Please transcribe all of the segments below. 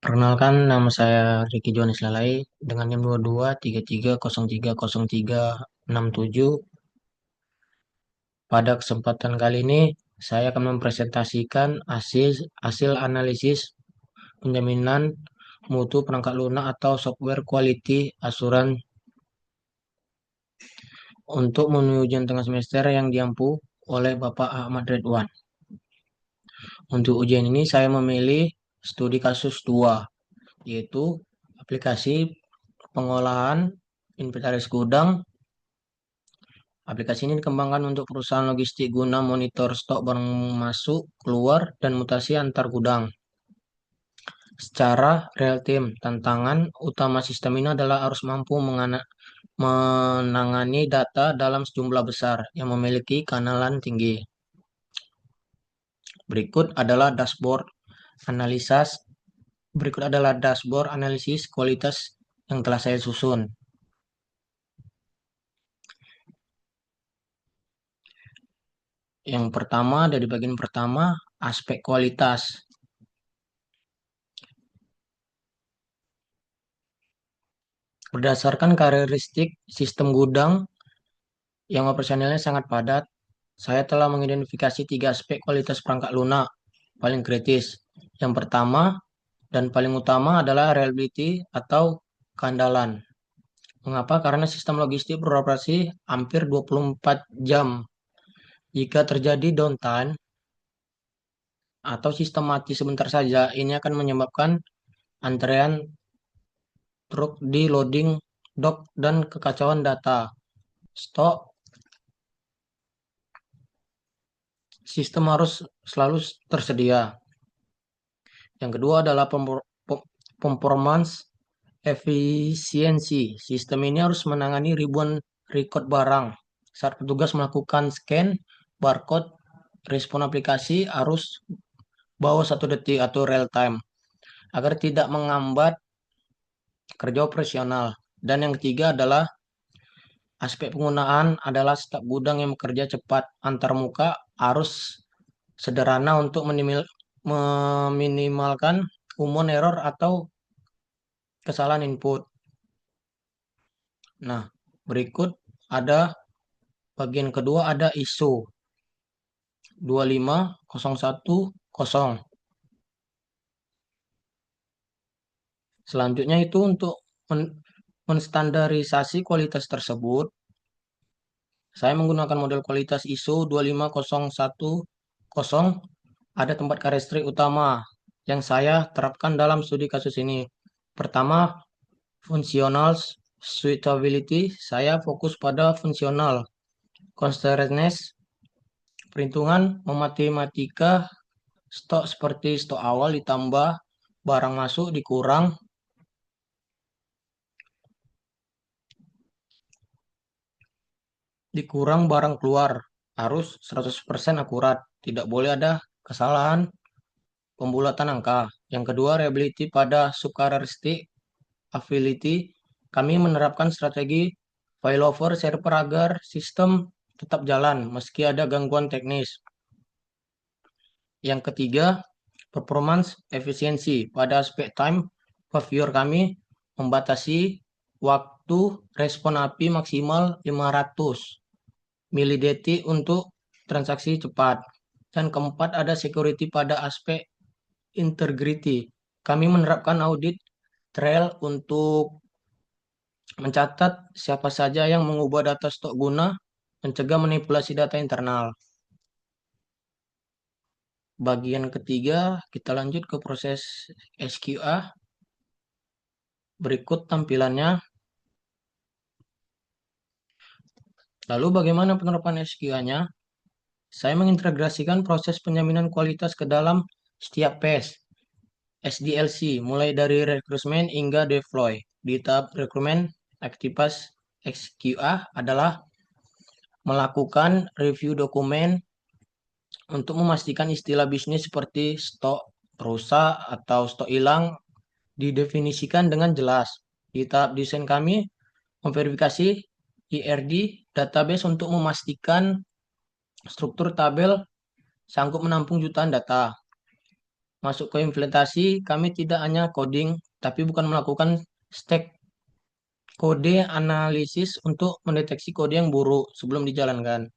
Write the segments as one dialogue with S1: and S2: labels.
S1: Perkenalkan, nama saya Ricky Jonis Lalai dengan NIM 2233030367. Pada kesempatan kali ini, saya akan mempresentasikan hasil hasil analisis penjaminan mutu perangkat lunak atau software quality assurance untuk menuju ujian tengah semester yang diampu oleh Bapak Ahmad Redwan. Untuk ujian ini saya memilih studi kasus 2, yaitu aplikasi pengolahan inventaris gudang. Aplikasi ini dikembangkan untuk perusahaan logistik guna monitor stok barang masuk, keluar, dan mutasi antar gudang. Secara real time, tantangan utama sistem ini adalah harus mampu menangani data dalam sejumlah besar yang memiliki kanalan tinggi. Berikut adalah dashboard analisis. Berikut adalah dashboard analisis kualitas yang telah saya susun. Yang pertama, dari bagian pertama, aspek kualitas. Berdasarkan karakteristik sistem gudang yang operasionalnya sangat padat, saya telah mengidentifikasi 3 aspek kualitas perangkat lunak paling kritis. Yang pertama dan paling utama adalah reliability atau keandalan. Mengapa? Karena sistem logistik beroperasi hampir 24 jam. Jika terjadi downtime atau sistem mati sebentar saja, ini akan menyebabkan antrean truk di loading dock dan kekacauan data. Stok sistem harus selalu tersedia. Yang kedua adalah performance efisiensi. Sistem ini harus menangani ribuan record barang. Saat petugas melakukan scan barcode, respon aplikasi harus bawah 1 detik atau real time agar tidak menghambat kerja operasional. Dan yang ketiga adalah aspek penggunaan adalah staf gudang yang bekerja cepat antar muka harus sederhana untuk meminimalkan common error atau kesalahan input. Nah, berikut ada bagian kedua, ada ISO 25010. Selanjutnya itu untuk menstandarisasi kualitas tersebut, saya menggunakan model kualitas ISO 25010. Ada tempat karakteristik utama yang saya terapkan dalam studi kasus ini. Pertama, Functional suitability, saya fokus pada fungsional. Constraintness, perhitungan matematika stok seperti stok awal ditambah barang masuk dikurang barang keluar. Harus 100% akurat, tidak boleh ada kesalahan pembulatan angka. Yang kedua, reliability pada subkarakteristik Affiliate, kami menerapkan strategi failover server agar sistem tetap jalan meski ada gangguan teknis. Yang ketiga, performance efisiensi. Pada aspek time behavior kami membatasi waktu respon API maksimal 500 milidetik untuk transaksi cepat. Dan keempat, ada security pada aspek integrity. Kami menerapkan audit trail untuk mencatat siapa saja yang mengubah data stok guna mencegah manipulasi data internal. Bagian ketiga, kita lanjut ke proses SQA. Berikut tampilannya. Lalu bagaimana penerapan SQA-nya? Saya mengintegrasikan proses penjaminan kualitas ke dalam setiap phase SDLC, mulai dari rekrutmen hingga deploy. Di tahap rekrutmen, aktivitas SQA adalah melakukan review dokumen untuk memastikan istilah bisnis seperti stok rusak atau stok hilang didefinisikan dengan jelas. Di tahap desain kami memverifikasi IRD database untuk memastikan struktur tabel sanggup menampung jutaan data. Masuk ke implementasi, kami tidak hanya coding, tapi bukan melakukan stack kode analisis untuk mendeteksi kode yang buruk sebelum dijalankan.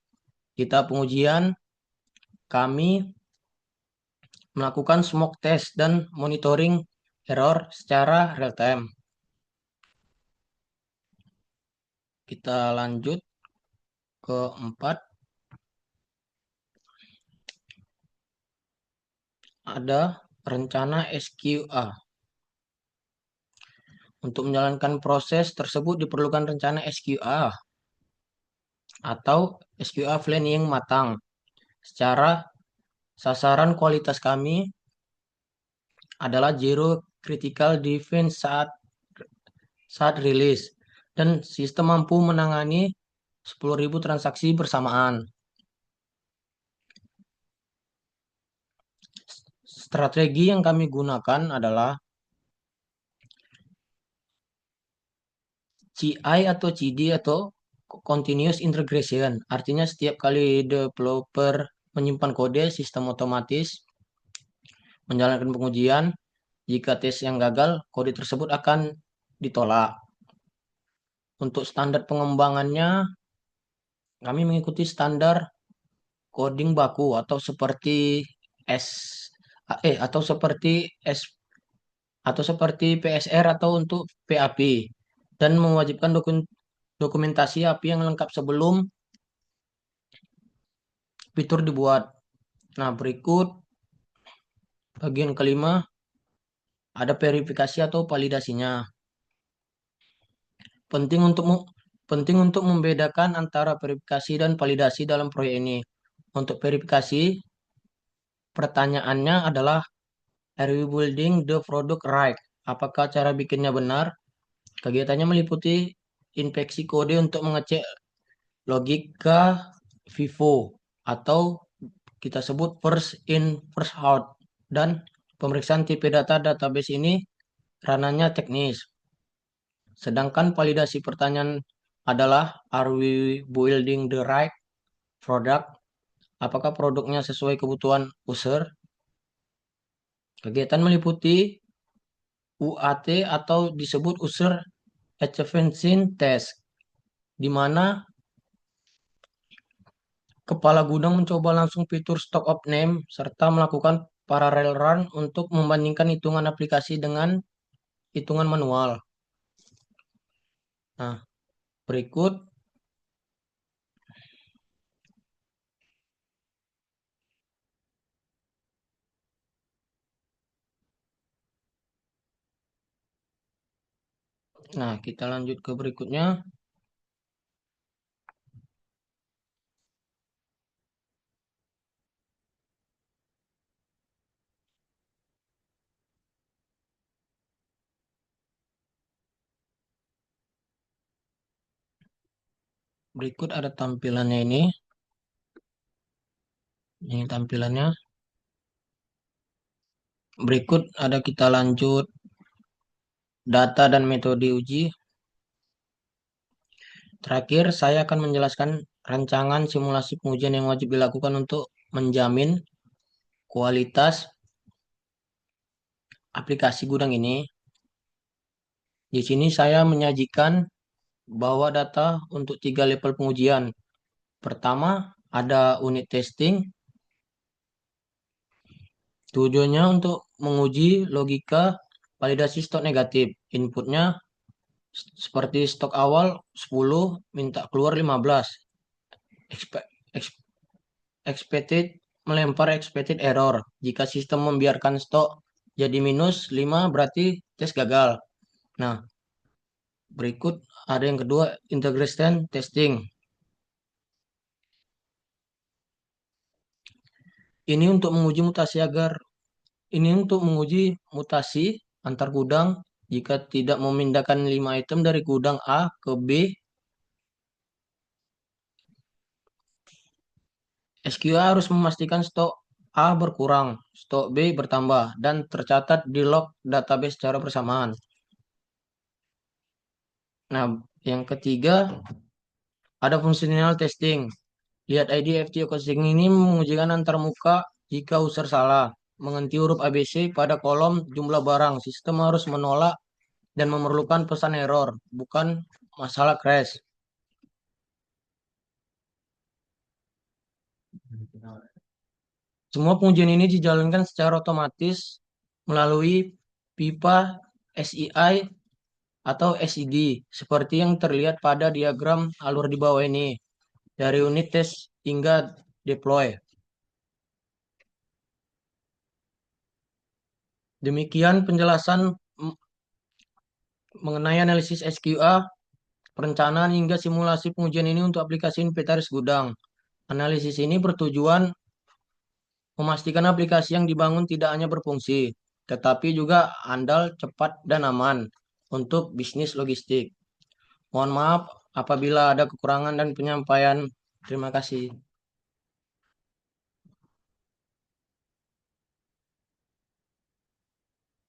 S1: Kita pengujian, kami melakukan smoke test dan monitoring error secara real time. Kita lanjut ke 4. Ada rencana SQA. Untuk menjalankan proses tersebut diperlukan rencana SQA atau SQA planning yang matang. Secara sasaran kualitas kami adalah zero critical defense saat rilis dan sistem mampu menangani 10.000 transaksi bersamaan. Strategi yang kami gunakan adalah CI atau CD atau Continuous Integration. Artinya setiap kali developer menyimpan kode, sistem otomatis menjalankan pengujian. Jika tes yang gagal, kode tersebut akan ditolak. Untuk standar pengembangannya, kami mengikuti standar coding baku S atau seperti S atau seperti PSR atau untuk PAP dan mewajibkan dokumentasi API yang lengkap sebelum fitur dibuat. Nah, berikut bagian kelima ada verifikasi atau validasinya. Penting untuk penting untuk membedakan antara verifikasi dan validasi dalam proyek ini. Untuk verifikasi, pertanyaannya adalah are we building the product right? Apakah cara bikinnya benar? Kegiatannya meliputi inspeksi kode untuk mengecek logika FIFO atau kita sebut first in first out, dan pemeriksaan tipe data database ini ranahnya teknis. Sedangkan validasi pertanyaan adalah are we building the right product? Apakah produknya sesuai kebutuhan user? Kegiatan meliputi UAT atau disebut user acceptance test, di mana kepala gudang mencoba langsung fitur stock of name serta melakukan parallel run untuk membandingkan hitungan aplikasi dengan hitungan manual. Nah, berikut kita lanjut ke berikutnya. Berikut ada tampilannya ini. Ini tampilannya. Berikut ada kita lanjut data dan metode uji. Terakhir, saya akan menjelaskan rancangan simulasi pengujian yang wajib dilakukan untuk menjamin kualitas aplikasi gudang ini. Di sini saya menyajikan bahwa data untuk 3 level pengujian. Pertama, ada unit testing. Tujuannya untuk menguji logika validasi stok negatif. Inputnya seperti stok awal 10, minta keluar 15. Expe- ex- Expected melempar expected error. Jika sistem membiarkan stok jadi minus 5 berarti tes gagal. Nah, berikut ada yang kedua, integration testing. Ini untuk menguji mutasi ini untuk menguji mutasi antar gudang. Jika tidak memindahkan 5 item dari gudang A ke B, SQA harus memastikan stok A berkurang, stok B bertambah, dan tercatat di log database secara bersamaan. Nah, yang ketiga ada functional testing. Lihat ID FTO coding ini mengujikan antar muka jika user salah. menghenti huruf ABC pada kolom jumlah barang. Sistem harus menolak dan memerlukan pesan error, bukan masalah crash. Semua pengujian ini dijalankan secara otomatis melalui pipa SEI atau SED, seperti yang terlihat pada diagram alur di bawah ini, dari unit tes hingga deploy. Demikian penjelasan mengenai analisis SQA, perencanaan hingga simulasi pengujian ini untuk aplikasi inventaris gudang. Analisis ini bertujuan memastikan aplikasi yang dibangun tidak hanya berfungsi, tetapi juga andal, cepat, dan aman untuk bisnis logistik. Mohon maaf apabila ada kekurangan dan penyampaian. Terima kasih.